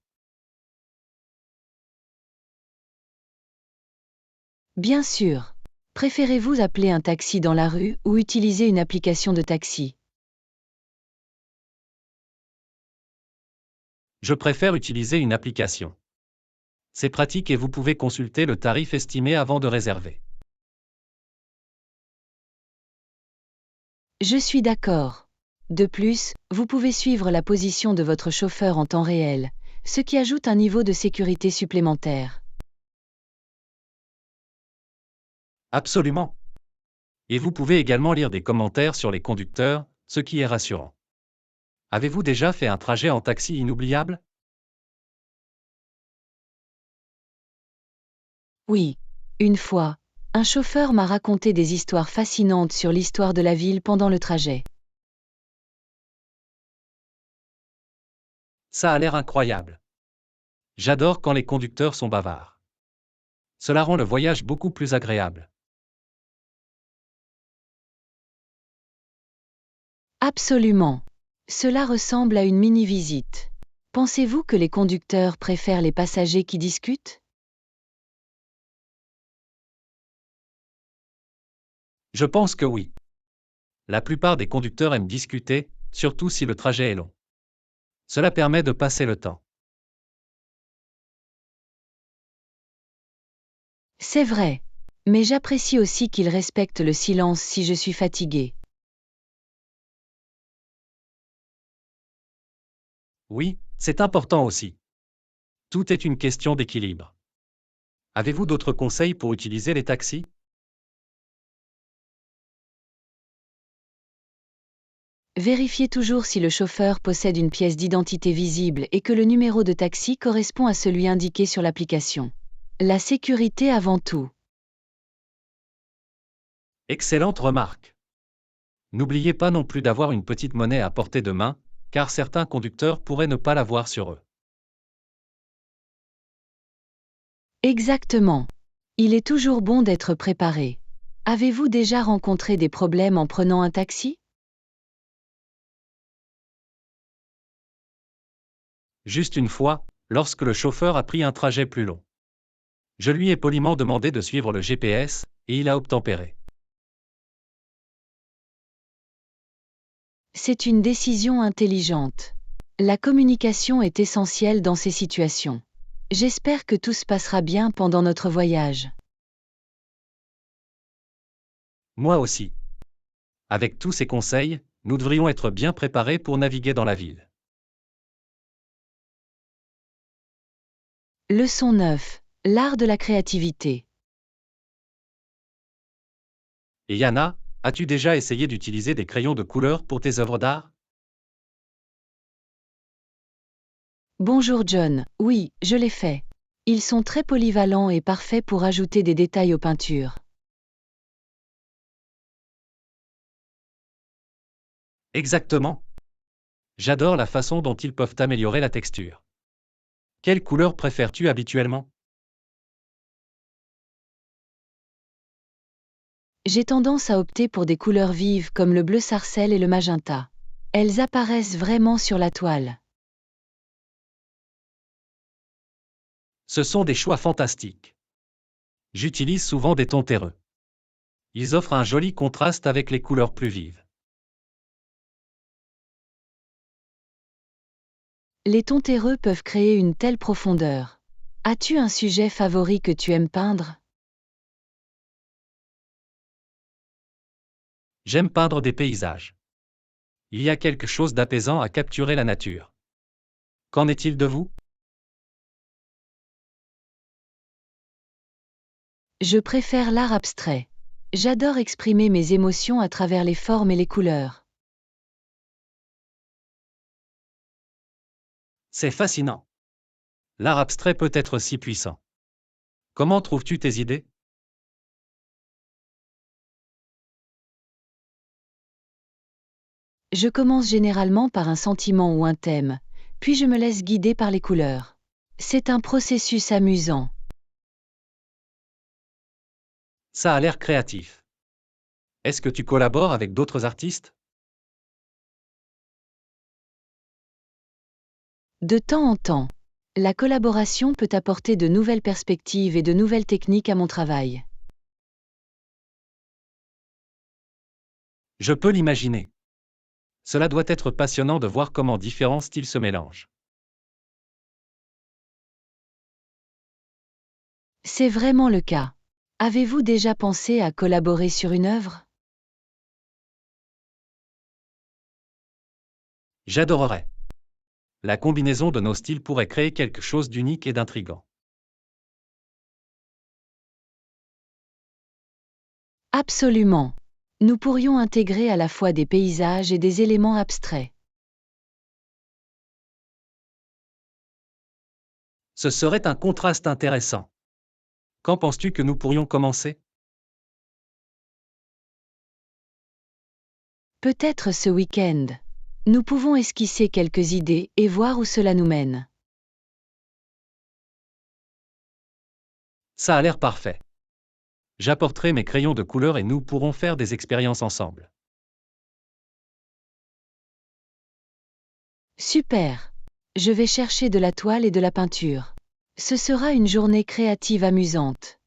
S1: Bien sûr. Préférez-vous appeler un taxi dans la rue ou utiliser une application de taxi?
S2: Je préfère utiliser une application. C'est pratique et vous pouvez consulter le tarif estimé avant de réserver.
S1: Je suis d'accord. De plus, vous pouvez suivre la position de votre chauffeur en temps réel, ce qui ajoute un niveau de sécurité supplémentaire.
S2: Absolument. Et vous pouvez également lire des commentaires sur les conducteurs, ce qui est rassurant. Avez-vous déjà fait un trajet en taxi inoubliable?
S1: Oui. Une fois, un chauffeur m'a raconté des histoires fascinantes sur l'histoire de la ville pendant le trajet.
S2: Ça a l'air incroyable. J'adore quand les conducteurs sont bavards. Cela rend le voyage beaucoup plus agréable.
S1: Absolument. Cela ressemble à une mini-visite. Pensez-vous que les conducteurs préfèrent les passagers qui discutent?
S2: Je pense que oui. La plupart des conducteurs aiment discuter, surtout si le trajet est long. Cela permet de passer le temps.
S1: C'est vrai. Mais j'apprécie aussi qu'ils respectent le silence si je suis fatigué.
S2: Oui, c'est important aussi. Tout est une question d'équilibre. Avez-vous d'autres conseils pour utiliser les taxis?
S1: Vérifiez toujours si le chauffeur possède une pièce d'identité visible et que le numéro de taxi correspond à celui indiqué sur l'application. La sécurité avant tout.
S2: Excellente remarque. N'oubliez pas non plus d'avoir une petite monnaie à portée de main, car certains conducteurs pourraient ne pas l'avoir sur eux.
S1: Exactement. Il est toujours bon d'être préparé. Avez-vous déjà rencontré des problèmes en prenant un taxi?
S2: Juste une fois, lorsque le chauffeur a pris un trajet plus long. Je lui ai poliment demandé de suivre le GPS, et il a obtempéré.
S1: C'est une décision intelligente. La communication est essentielle dans ces situations. J'espère que tout se passera bien pendant notre voyage.
S2: Moi aussi. Avec tous ces conseils, nous devrions être bien préparés pour naviguer dans la ville.
S1: Leçon 9. L'art de la créativité.
S2: Et Yana, as-tu déjà essayé d'utiliser des crayons de couleur pour tes œuvres d'art?
S1: Bonjour John, oui, je l'ai fait. Ils sont très polyvalents et parfaits pour ajouter des détails aux peintures.
S2: Exactement. J'adore la façon dont ils peuvent améliorer la texture. Quelle couleur préfères-tu habituellement?
S1: J'ai tendance à opter pour des couleurs vives comme le bleu sarcelle et le magenta. Elles apparaissent vraiment sur la toile.
S2: Ce sont des choix fantastiques. J'utilise souvent des tons terreux. Ils offrent un joli contraste avec les couleurs plus vives.
S1: Les tons terreux peuvent créer une telle profondeur. As-tu un sujet favori que tu aimes peindre?
S2: J'aime peindre des paysages. Il y a quelque chose d'apaisant à capturer la nature. Qu'en est-il de vous?
S1: Je préfère l'art abstrait. J'adore exprimer mes émotions à travers les formes et les couleurs.
S2: C'est fascinant. L'art abstrait peut être si puissant. Comment trouves-tu tes idées?
S1: Je commence généralement par un sentiment ou un thème, puis je me laisse guider par les couleurs. C'est un processus amusant.
S2: Ça a l'air créatif. Est-ce que tu collabores avec d'autres artistes?
S1: De temps en temps, la collaboration peut apporter de nouvelles perspectives et de nouvelles techniques à mon travail.
S2: Je peux l'imaginer. Cela doit être passionnant de voir comment différents styles se mélangent.
S1: C'est vraiment le cas. Avez-vous déjà pensé à collaborer sur une œuvre?
S2: J'adorerais. La combinaison de nos styles pourrait créer quelque chose d'unique et d'intrigant.
S1: Absolument. Nous pourrions intégrer à la fois des paysages et des éléments abstraits.
S2: Ce serait un contraste intéressant. Quand penses-tu que nous pourrions commencer?
S1: Peut-être ce week-end. Nous pouvons esquisser quelques idées et voir où cela nous mène.
S2: Ça a l'air parfait. J'apporterai mes crayons de couleur et nous pourrons faire des expériences ensemble.
S1: Super. Je vais chercher de la toile et de la peinture. Ce sera une journée créative amusante.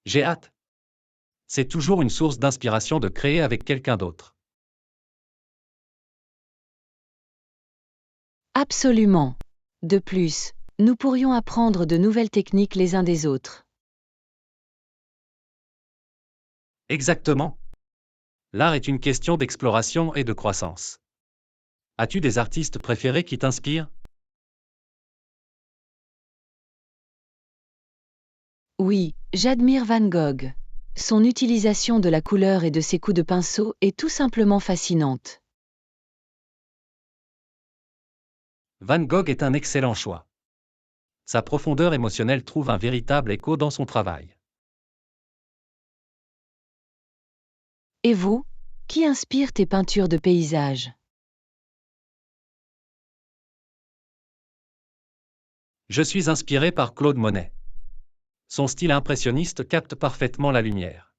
S2: J'ai hâte. C'est toujours une source d'inspiration de créer avec quelqu'un d'autre.
S1: Absolument. De plus, nous pourrions apprendre de nouvelles techniques les uns des autres.
S2: Exactement. L'art est une question d'exploration et de croissance. As-tu des artistes préférés qui t'inspirent?
S1: Oui, j'admire Van Gogh. Son utilisation de la couleur et de ses coups de pinceau est tout simplement fascinante.
S2: Van Gogh est un excellent choix. Sa profondeur émotionnelle trouve un véritable écho dans son travail.
S1: Et vous, qui inspire tes peintures de paysage?
S2: Je suis inspiré par Claude Monet. Son style impressionniste capte parfaitement la lumière.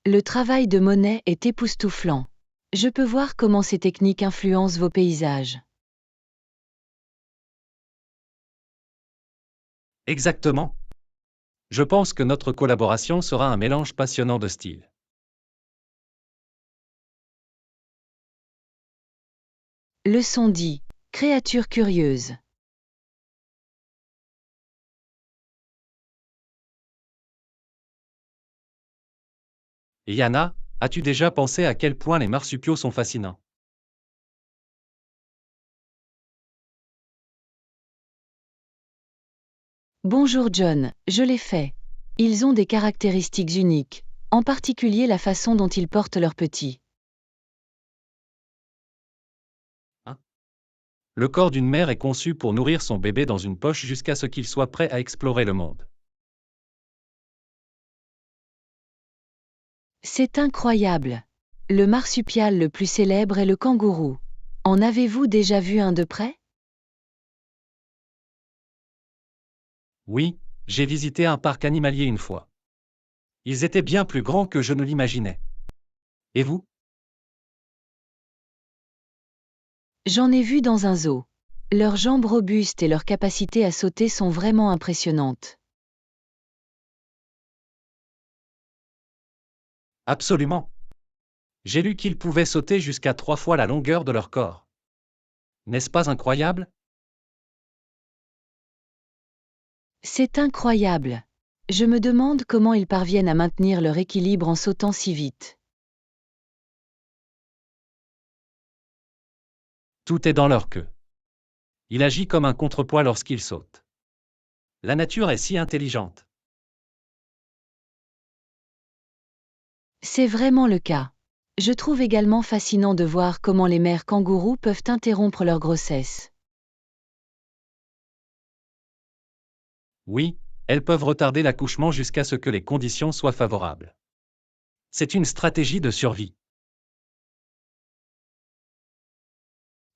S1: Le travail de Monet est époustouflant. Je peux voir comment ces techniques influencent vos paysages.
S2: Exactement. Je pense que notre collaboration sera un mélange passionnant de styles.
S1: Leçon 10. Créature curieuse.
S2: Yana, as-tu déjà pensé à quel point les marsupiaux sont fascinants?
S1: Bonjour John, je l'ai fait. Ils ont des caractéristiques uniques, en particulier la façon dont ils portent leurs petits.
S2: Hein? Le corps d'une mère est conçu pour nourrir son bébé dans une poche jusqu'à ce qu'il soit prêt à explorer le monde.
S1: C'est incroyable. Le marsupial le plus célèbre est le kangourou. En avez-vous déjà vu un de près?
S2: Oui, j'ai visité un parc animalier une fois. Ils étaient bien plus grands que je ne l'imaginais. Et vous?
S1: J'en ai vu dans un zoo. Leurs jambes robustes et leur capacité à sauter sont vraiment impressionnantes.
S2: Absolument. J'ai lu qu'ils pouvaient sauter jusqu'à 3 fois la longueur de leur corps. N'est-ce pas incroyable?
S1: C'est incroyable. Je me demande comment ils parviennent à maintenir leur équilibre en sautant si vite.
S2: Tout est dans leur queue. Il agit comme un contrepoids lorsqu'il saute. La nature est si intelligente.
S1: C'est vraiment le cas. Je trouve également fascinant de voir comment les mères kangourous peuvent interrompre leur grossesse.
S2: Oui, elles peuvent retarder l'accouchement jusqu'à ce que les conditions soient favorables. C'est une stratégie de survie.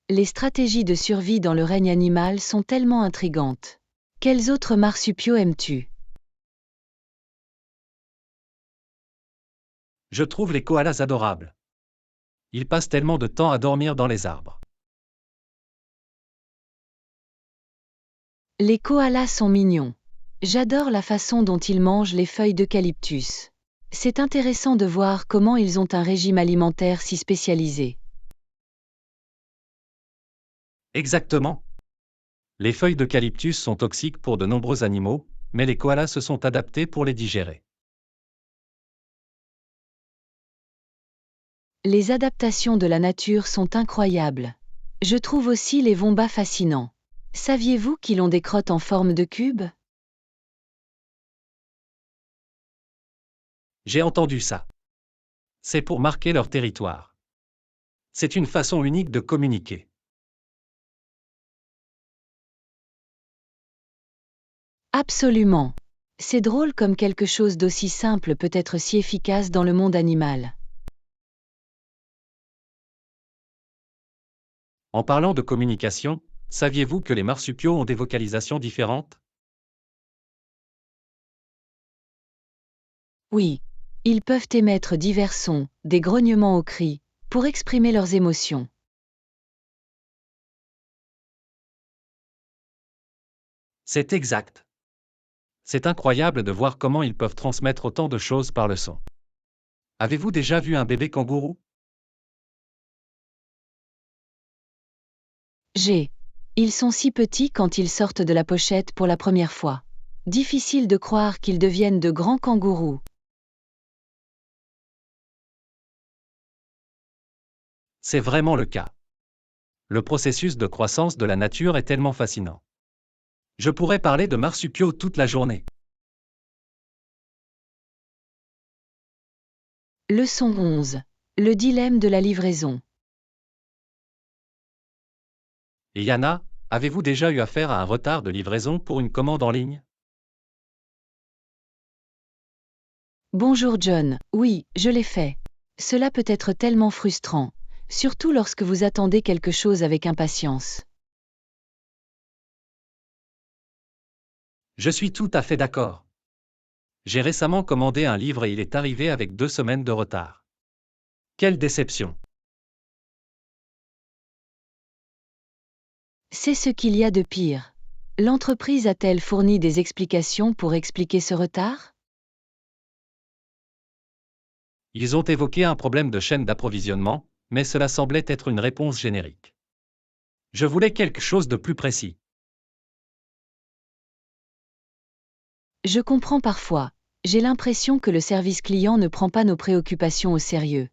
S1: Les stratégies de survie dans le règne animal sont tellement intrigantes. Quels autres marsupiaux aimes-tu?
S2: Je trouve les koalas adorables. Ils passent tellement de temps à dormir dans les arbres.
S1: Les koalas sont mignons. J'adore la façon dont ils mangent les feuilles d'eucalyptus. C'est intéressant de voir comment ils ont un régime alimentaire si spécialisé.
S2: Exactement. Les feuilles d'eucalyptus sont toxiques pour de nombreux animaux, mais les koalas se sont adaptés pour les digérer.
S1: Les adaptations de la nature sont incroyables. Je trouve aussi les wombats fascinants. Saviez-vous qu'ils ont des crottes en forme de cube?
S2: J'ai entendu ça. C'est pour marquer leur territoire. C'est une façon unique de communiquer.
S1: Absolument. C'est drôle comme quelque chose d'aussi simple peut être si efficace dans le monde animal.
S2: En parlant de communication, saviez-vous que les marsupiaux ont des vocalisations différentes?
S1: Oui. Ils peuvent émettre divers sons, des grognements aux cris, pour exprimer leurs émotions.
S2: C'est exact. C'est incroyable de voir comment ils peuvent transmettre autant de choses par le son. Avez-vous déjà vu un bébé kangourou?
S1: Ils sont si petits quand ils sortent de la pochette pour la première fois. Difficile de croire qu'ils deviennent de grands kangourous.
S2: C'est vraiment le cas. Le processus de croissance de la nature est tellement fascinant. Je pourrais parler de marsupiaux toute la journée.
S1: Leçon 11. Le dilemme de la livraison.
S2: Et Yana, avez-vous déjà eu affaire à un retard de livraison pour une commande en ligne?
S1: Bonjour John, oui, je l'ai fait. Cela peut être tellement frustrant, surtout lorsque vous attendez quelque chose avec impatience.
S2: Je suis tout à fait d'accord. J'ai récemment commandé un livre et il est arrivé avec 2 semaines de retard. Quelle déception!
S1: C'est ce qu'il y a de pire. L'entreprise a-t-elle fourni des explications pour expliquer ce retard?
S2: Ils ont évoqué un problème de chaîne d'approvisionnement, mais cela semblait être une réponse générique. Je voulais quelque chose de plus précis.
S1: Je comprends parfois. J'ai l'impression que le service client ne prend pas nos préoccupations au sérieux.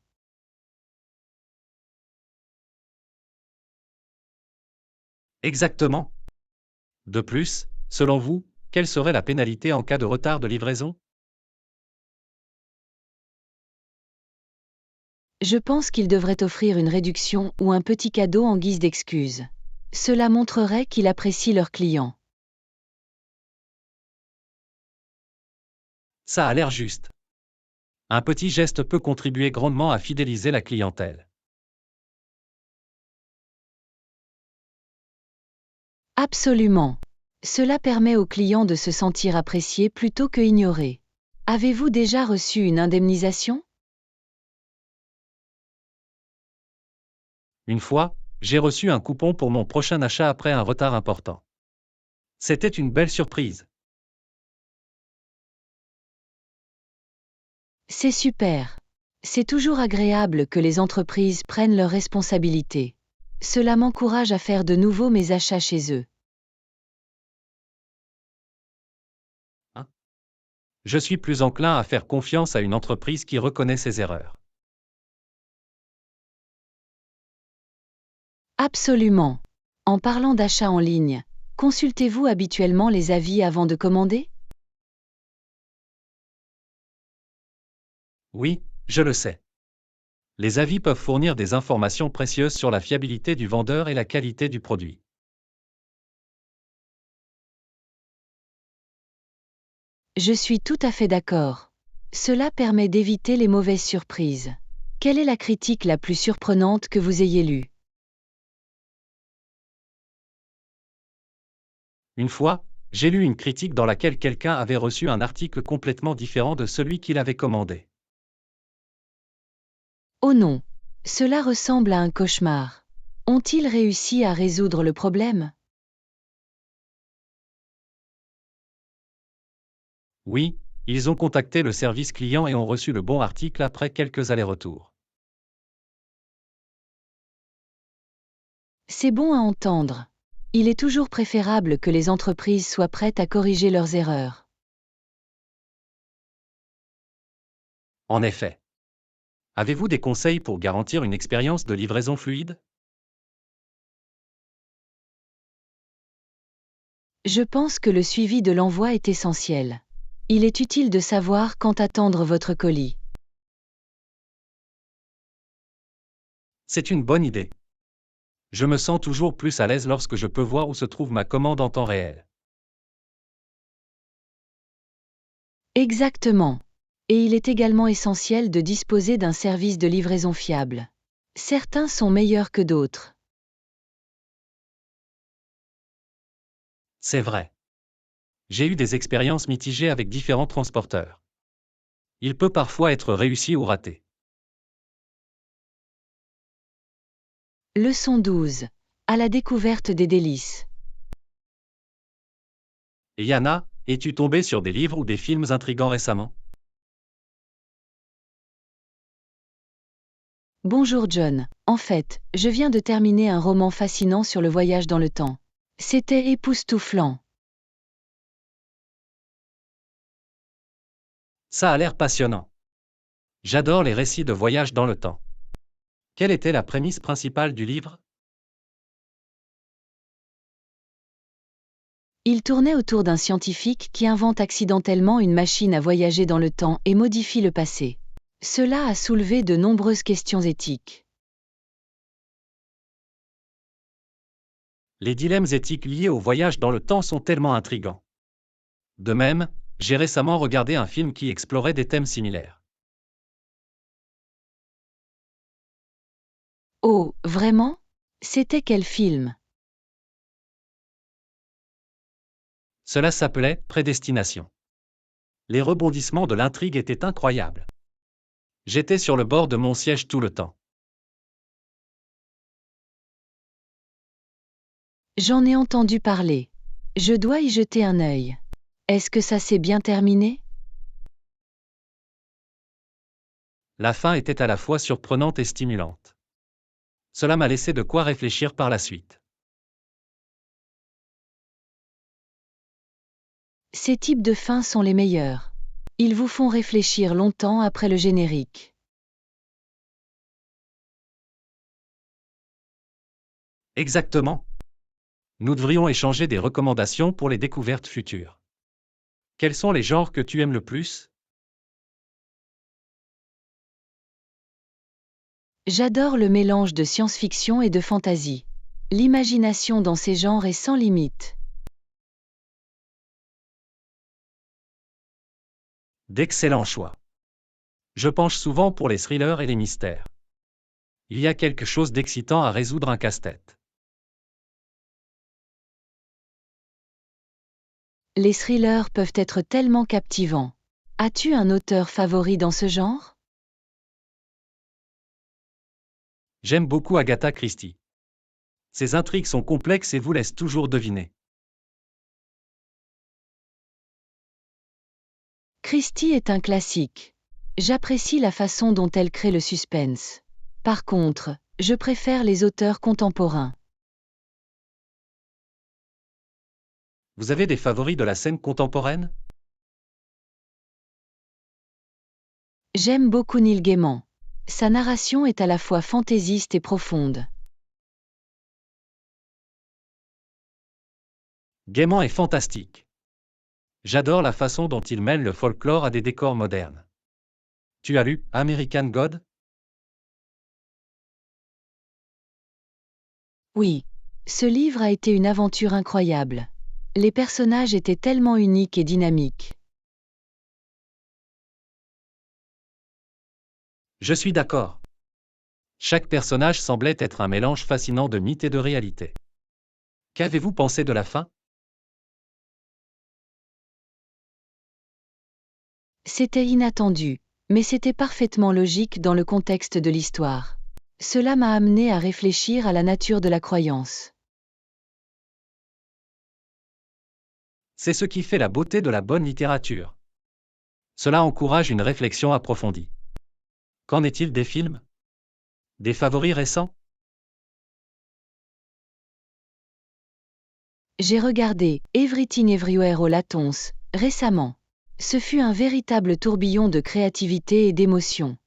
S2: Exactement. De plus, selon vous, quelle serait la pénalité en cas de retard de livraison?
S1: Je pense qu'il devrait offrir une réduction ou un petit cadeau en guise d'excuse. Cela montrerait qu'il apprécie leurs clients.
S2: Ça a l'air juste. Un petit geste peut contribuer grandement à fidéliser la clientèle.
S1: Absolument. Cela permet aux clients de se sentir appréciés plutôt que ignorés. Avez-vous déjà reçu une indemnisation?
S2: Une fois, j'ai reçu un coupon pour mon prochain achat après un retard important. C'était une belle surprise.
S1: C'est super. C'est toujours agréable que les entreprises prennent leurs responsabilités. Cela m'encourage à faire de nouveau mes achats chez eux.
S2: Hein? Je suis plus enclin à faire confiance à une entreprise qui reconnaît ses erreurs.
S1: Absolument. En parlant d'achat en ligne, consultez-vous habituellement les avis avant de commander?
S2: Oui, je le sais. Les avis peuvent fournir des informations précieuses sur la fiabilité du vendeur et la qualité du produit.
S1: Je suis tout à fait d'accord. Cela permet d'éviter les mauvaises surprises. Quelle est la critique la plus surprenante que vous ayez lue?
S2: Une fois, j'ai lu une critique dans laquelle quelqu'un avait reçu un article complètement différent de celui qu'il avait commandé.
S1: Oh non, cela ressemble à un cauchemar. Ont-ils réussi à résoudre le problème?
S2: Oui, ils ont contacté le service client et ont reçu le bon article après quelques allers-retours.
S1: C'est bon à entendre. Il est toujours préférable que les entreprises soient prêtes à corriger leurs erreurs.
S2: En effet. Avez-vous des conseils pour garantir une expérience de livraison fluide?
S1: Je pense que le suivi de l'envoi est essentiel. Il est utile de savoir quand attendre votre colis.
S2: C'est une bonne idée. Je me sens toujours plus à l'aise lorsque je peux voir où se trouve ma commande en temps réel.
S1: Exactement. Et il est également essentiel de disposer d'un service de livraison fiable. Certains sont meilleurs que d'autres.
S2: C'est vrai. J'ai eu des expériences mitigées avec différents transporteurs. Il peut parfois être réussi ou raté.
S1: Leçon 12. À la découverte des délices.
S2: Et Yana, es-tu tombé sur des livres ou des films intrigants récemment?
S1: Bonjour John. En fait, je viens de terminer un roman fascinant sur le voyage dans le temps. C'était époustouflant.
S2: Ça a l'air passionnant. J'adore les récits de voyage dans le temps. Quelle était la prémisse principale du livre?
S1: Il tournait autour d'un scientifique qui invente accidentellement une machine à voyager dans le temps et modifie le passé. Cela a soulevé de nombreuses questions éthiques.
S2: Les dilemmes éthiques liés au voyage dans le temps sont tellement intrigants. De même, j'ai récemment regardé un film qui explorait des thèmes similaires.
S1: Oh, vraiment? C'était quel film?
S2: Cela s'appelait Prédestination. Les rebondissements de l'intrigue étaient incroyables. J'étais sur le bord de mon siège tout le temps.
S1: J'en ai entendu parler. Je dois y jeter un œil. Est-ce que ça s'est bien terminé?
S2: La fin était à la fois surprenante et stimulante. Cela m'a laissé de quoi réfléchir par la suite.
S1: Ces types de fins sont les meilleurs. Ils vous font réfléchir longtemps après le générique.
S2: Exactement. Nous devrions échanger des recommandations pour les découvertes futures. Quels sont les genres que tu aimes le plus?
S1: J'adore le mélange de science-fiction et de fantasy. L'imagination dans ces genres est sans limite.
S2: D'excellents choix. Je penche souvent pour les thrillers et les mystères. Il y a quelque chose d'excitant à résoudre un casse-tête.
S1: Les thrillers peuvent être tellement captivants. As-tu un auteur favori dans ce genre?
S2: J'aime beaucoup Agatha Christie. Ses intrigues sont complexes et vous laissent toujours deviner.
S1: Christie est un classique. J'apprécie la façon dont elle crée le suspense. Par contre, je préfère les auteurs contemporains.
S2: Vous avez des favoris de la scène contemporaine?
S1: J'aime beaucoup Neil Gaiman. Sa narration est à la fois fantaisiste et profonde.
S2: Gaiman est fantastique. J'adore la façon dont il mêle le folklore à des décors modernes. Tu as lu American God?
S1: Oui, ce livre a été une aventure incroyable. Les personnages étaient tellement uniques et dynamiques.
S2: Je suis d'accord. Chaque personnage semblait être un mélange fascinant de mythe et de réalité. Qu'avez-vous pensé de la fin?
S1: C'était inattendu, mais c'était parfaitement logique dans le contexte de l'histoire. Cela m'a amené à réfléchir à la nature de la croyance.
S2: C'est ce qui fait la beauté de la bonne littérature. Cela encourage une réflexion approfondie. Qu'en est-il des films? Des favoris récents?
S1: J'ai regardé Everything Everywhere All at Once récemment. Ce fut un véritable tourbillon de créativité et d'émotion.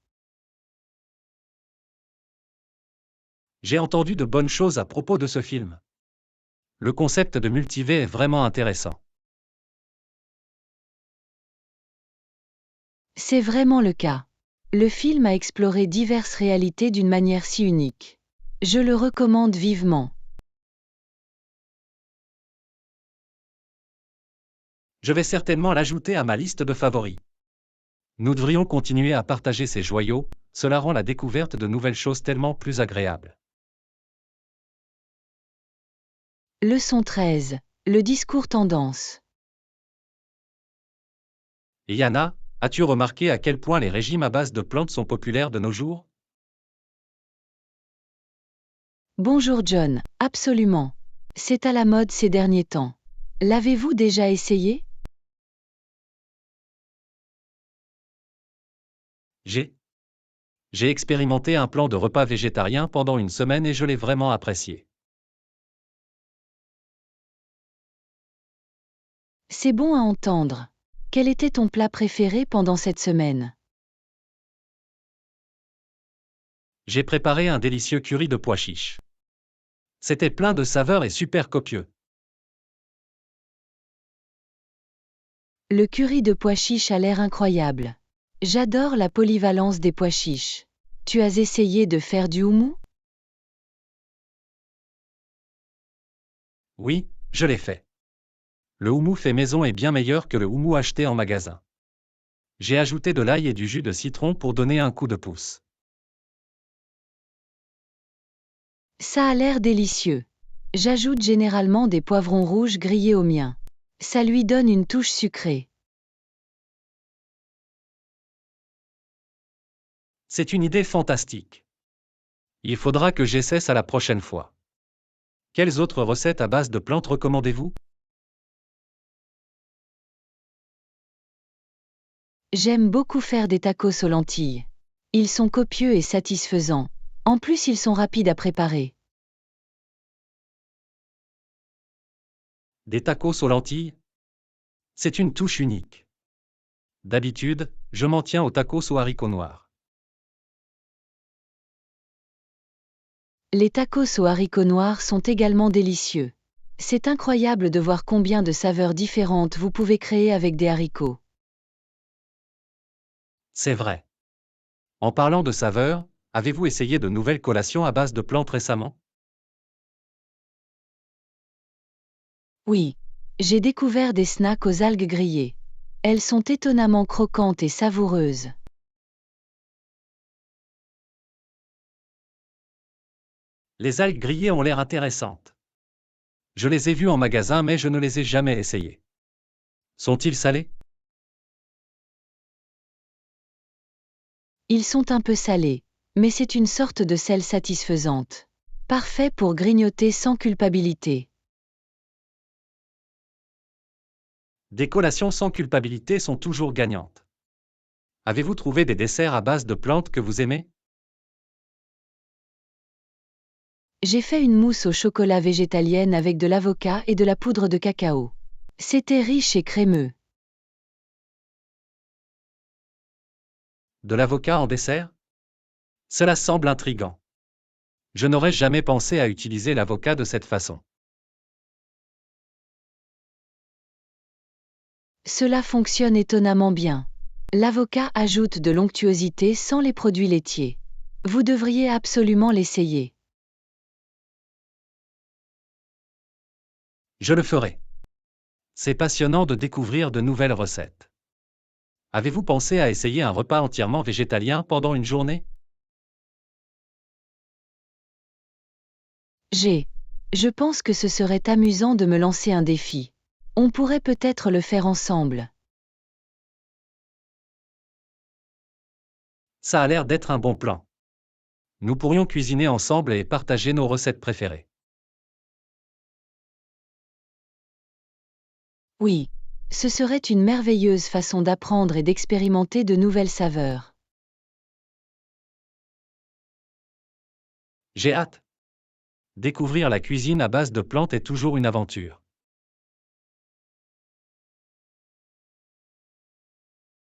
S2: J'ai entendu de bonnes choses à propos de ce film. Le concept de multivers est vraiment intéressant.
S1: C'est vraiment le cas. Le film a exploré diverses réalités d'une manière si unique. Je le recommande vivement.
S2: Je vais certainement l'ajouter à ma liste de favoris. Nous devrions continuer à partager ces joyaux, cela rend la découverte de nouvelles choses tellement plus agréable.
S1: Leçon 13. Le discours tendance.
S2: Et Yana, as-tu remarqué à quel point les régimes à base de plantes sont populaires de nos jours?
S1: Bonjour John, absolument. C'est à la mode ces derniers temps. L'avez-vous déjà essayé?
S2: J'ai expérimenté un plan de repas végétarien pendant une semaine et je l'ai vraiment apprécié.
S1: C'est bon à entendre. Quel était ton plat préféré pendant cette semaine?
S2: J'ai préparé un délicieux curry de pois chiches. C'était plein de saveurs et super copieux.
S1: Le curry de pois chiches a l'air incroyable. J'adore la polyvalence des pois chiches. Tu as essayé de faire du houmous?
S2: Oui, je l'ai fait. Le houmous fait maison est bien meilleur que le houmous acheté en magasin. J'ai ajouté de l'ail et du jus de citron pour donner un coup de pouce.
S1: Ça a l'air délicieux. J'ajoute généralement des poivrons rouges grillés au mien. Ça lui donne une touche sucrée.
S2: C'est une idée fantastique. Il faudra que j'essaie ça la prochaine fois. Quelles autres recettes à base de plantes recommandez-vous?
S1: J'aime beaucoup faire des tacos aux lentilles. Ils sont copieux et satisfaisants. En plus, ils sont rapides à préparer.
S2: Des tacos aux lentilles? C'est une touche unique. D'habitude, je m'en tiens aux tacos aux haricots noirs.
S1: Les tacos aux haricots noirs sont également délicieux. C'est incroyable de voir combien de saveurs différentes vous pouvez créer avec des haricots.
S2: C'est vrai. En parlant de saveurs, avez-vous essayé de nouvelles collations à base de plantes récemment?
S1: Oui. J'ai découvert des snacks aux algues grillées. Elles sont étonnamment croquantes et savoureuses.
S2: Les algues grillées ont l'air intéressantes. Je les ai vues en magasin mais je ne les ai jamais essayées. Sont-ils salés?
S1: Ils sont un peu salés, mais c'est une sorte de sel satisfaisante. Parfait pour grignoter sans culpabilité.
S2: Des collations sans culpabilité sont toujours gagnantes. Avez-vous trouvé des desserts à base de plantes que vous aimez?
S1: J'ai fait une mousse au chocolat végétalienne avec de l'avocat et de la poudre de cacao. C'était riche et crémeux.
S2: De l'avocat en dessert? Cela semble intriguant. Je n'aurais jamais pensé à utiliser l'avocat de cette façon.
S1: Cela fonctionne étonnamment bien. L'avocat ajoute de l'onctuosité sans les produits laitiers. Vous devriez absolument l'essayer.
S2: Je le ferai. C'est passionnant de découvrir de nouvelles recettes. Avez-vous pensé à essayer un repas entièrement végétalien pendant une journée?
S1: Je pense que ce serait amusant de me lancer un défi. On pourrait peut-être le faire ensemble.
S2: Ça a l'air d'être un bon plan. Nous pourrions cuisiner ensemble et partager nos recettes préférées.
S1: Oui, ce serait une merveilleuse façon d'apprendre et d'expérimenter de nouvelles saveurs.
S2: J'ai hâte. Découvrir la cuisine à base de plantes est toujours une aventure.